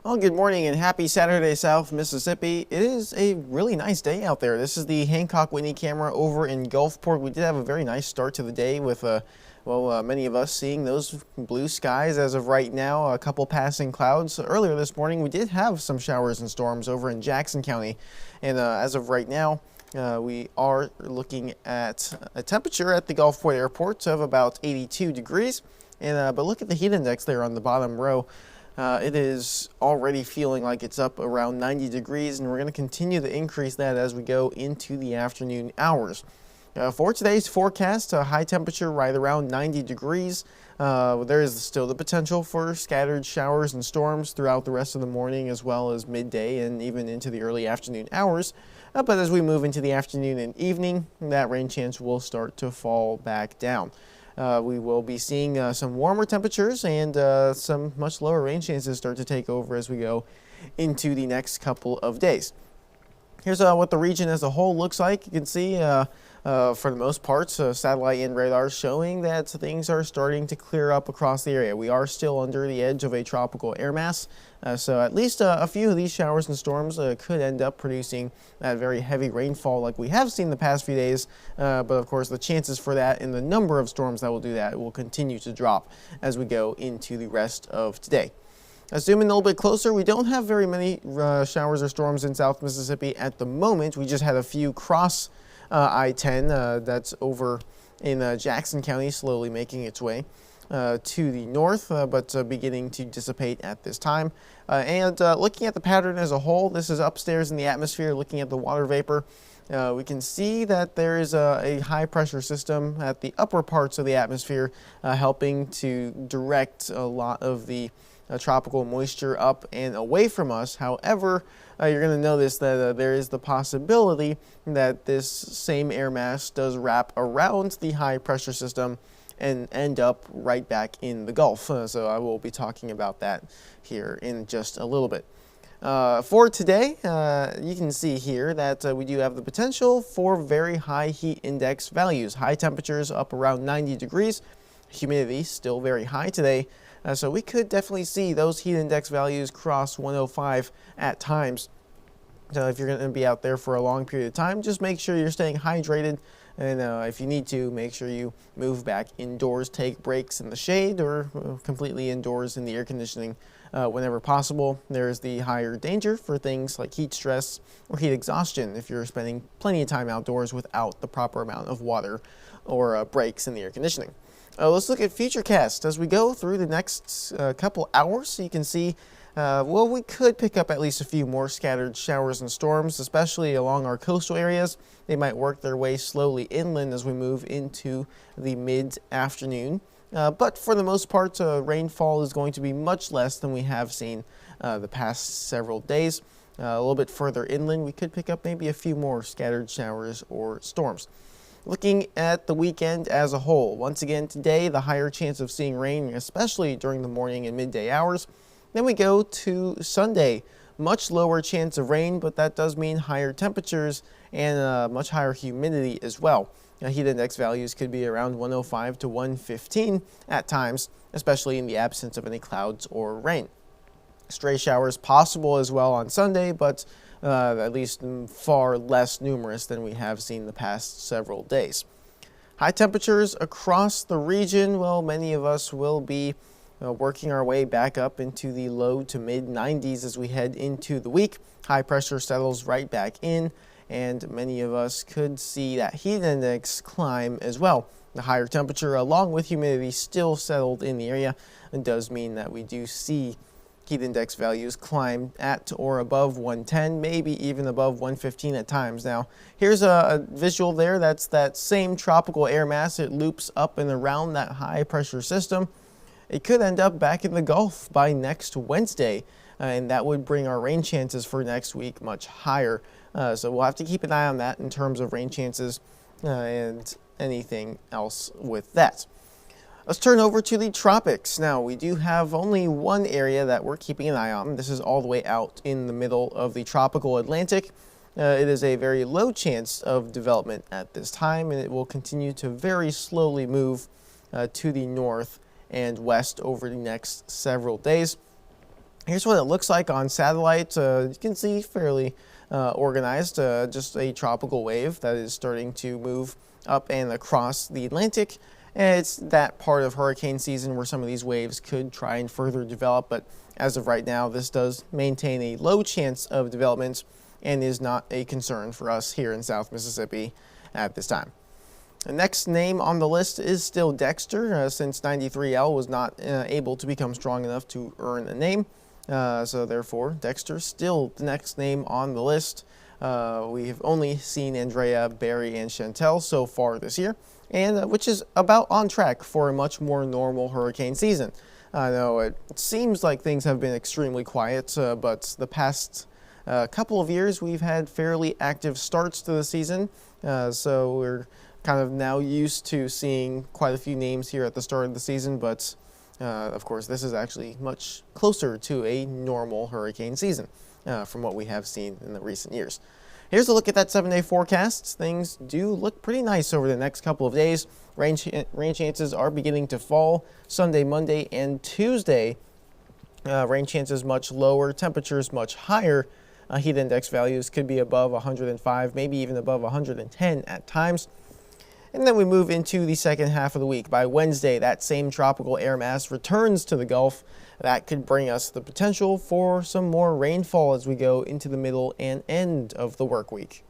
Well, good morning and happy Saturday, South Mississippi. It is a really nice day out there. This is the Hancock Whitney camera over in Gulfport. We did have a very nice start to the day with, many of us seeing those blue skies as of right now, a couple passing clouds. Earlier this morning, we did have some showers and storms over in Jackson County. And as of right now, we are looking at a temperature at the Gulfport Airport of about 82 degrees. And but look at the heat index there on the bottom row. It is already feeling like it's up around 90 degrees, and we're going to continue to increase that as we go into the afternoon hours. For today's forecast, a high temperature right around 90 degrees. There is still the potential for scattered showers and storms throughout the rest of the morning as well as midday and even into the early afternoon hours. But as we move into the afternoon and evening, that rain chance will start to fall back down. We will be seeing some warmer temperatures and some much lower rain chances start to take over as we go into the next couple of days. Here's what the region as a whole looks like. You can see for the most part, satellite and radar showing that things are starting to clear up across the area. We are still under the edge of a tropical air mass, so at least a few of these showers and storms could end up producing that very heavy rainfall like we have seen the past few days, but of course the chances for that and the number of storms that will do that will continue to drop as we go into the rest of today. Zooming a little bit closer, we don't have very many showers or storms in South Mississippi at the moment. We just had a few cross I-10 that's over in Jackson County, slowly making its way to the north, but beginning to dissipate at this time. Looking at the pattern as a whole, this is upstairs in the atmosphere, looking at the water vapor. We can see that there is a high pressure system at the upper parts of the atmosphere helping to direct a lot of the tropical moisture up and away from us. However, you're going to notice that there is the possibility that this same air mass does wrap around the high pressure system and end up right back in the Gulf. So I will be talking about that here in just a little bit. For today, you can see here that we do have the potential for very high heat index values. High temperatures up around 90 degrees. Humidity still very high today. So we could definitely see those heat index values cross 105 at times. So if you're going to be out there for a long period of time, just make sure you're staying hydrated. And if you need to, make sure you move back indoors, take breaks in the shade or completely indoors in the air conditioning whenever possible. There is the higher danger for things like heat stress or heat exhaustion if you're spending plenty of time outdoors without the proper amount of water or breaks in the air conditioning. Let's look at Futurecast as we go through the next couple hours. So you can see, we could pick up at least a few more scattered showers and storms, especially along our coastal areas. They might work their way slowly inland as we move into the mid-afternoon. But for the most part, rainfall is going to be much less than we have seen the past several days. A little bit further inland, we could pick up maybe a few more scattered showers or storms. Looking at the weekend as a whole, once again today, the higher chance of seeing rain, especially during the morning and midday hours. Then we go to Sunday, much lower chance of rain, but that does mean higher temperatures and much higher humidity as well. Heat index values could be around 105 to 115 at times, especially in the absence of any clouds or rain. Stray showers possible as well on Sunday, but at least far less numerous than we have seen the past several days. High temperatures across the region, well, many of us will be working our way back up into the low to mid 90s as we head into the week. High pressure settles right back in, and many of us could see that heat index climb as well. The higher temperature along with humidity still settled in the area and does mean that we do see heat index values climb at or above 110, maybe even above 115 at times. Now, here's a visual there. That's that same tropical air mass. It loops up and around that high pressure system. It could end up back in the Gulf by next Wednesday, and that would bring our rain chances for next week much higher. So we'll have to keep an eye on that in terms of rain chances and anything else with that. Let's turn over to the tropics. Now, we do have only one area that we're keeping an eye on. This is all the way out in the middle of the tropical Atlantic. It is a very low chance of development at this time, and it will continue to very slowly move to the north and west over the next several days. Here's what it looks like on satellite. You can see fairly organized, just a tropical wave that is starting to move up and across the Atlantic. And it's that part of hurricane season where some of these waves could try and further develop, but as of right now, this does maintain a low chance of development and is not a concern for us here in South Mississippi at this time. The next name on the list is still Dexter, since 93L was not able to become strong enough to earn a name. So therefore, Dexter still the next name on the list. We have only seen Andrea, Barry, and Chantel so far this year, and which is about on track for a much more normal hurricane season. I know it seems like things have been extremely quiet, but the past couple of years we've had fairly active starts to the season, so we're kind of now used to seeing quite a few names here at the start of the season, but of course this is actually much closer to a normal hurricane season from what we have seen in the recent years. Here's a look at that 7-day forecast. Things do look pretty nice over the next couple of days. Rain chances are beginning to fall Sunday, Monday, and Tuesday. Rain chances much lower, temperatures much higher. Heat index values could be above 105, maybe even above 110 at times. And then we move into the second half of the week. By Wednesday, that same tropical air mass returns to the Gulf. That could bring us the potential for some more rainfall as we go into the middle and end of the work week.